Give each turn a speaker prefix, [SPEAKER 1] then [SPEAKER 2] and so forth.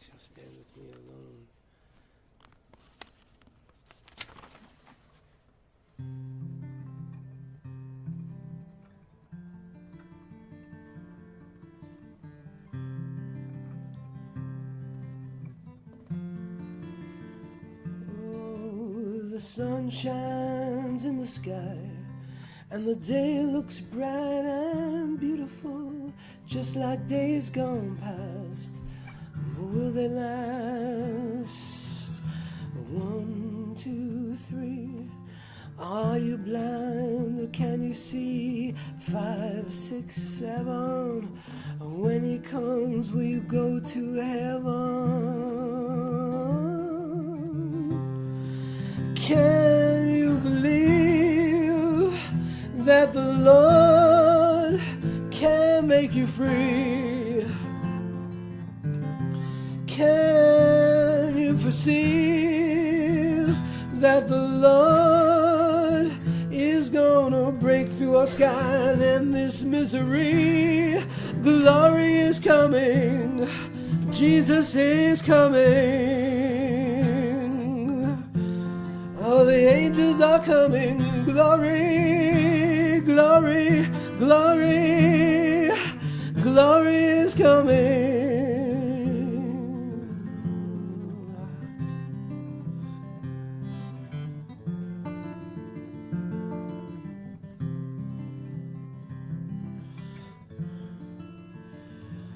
[SPEAKER 1] shall stand with me alone. Oh, the sun shines in the sky, and the day looks bright and beautiful, just like days gone past. But will they last? 1, 2, 3. Are you blind or can you see? 5, 6, 7. When he comes, will you go to heaven? Can you believe that the Lord can make you free? Can you perceive that the Lord is gonna break through our sky and end this misery? Glory is coming, Jesus is coming. Oh, the angels are coming. Glory, glory, glory, glory is coming.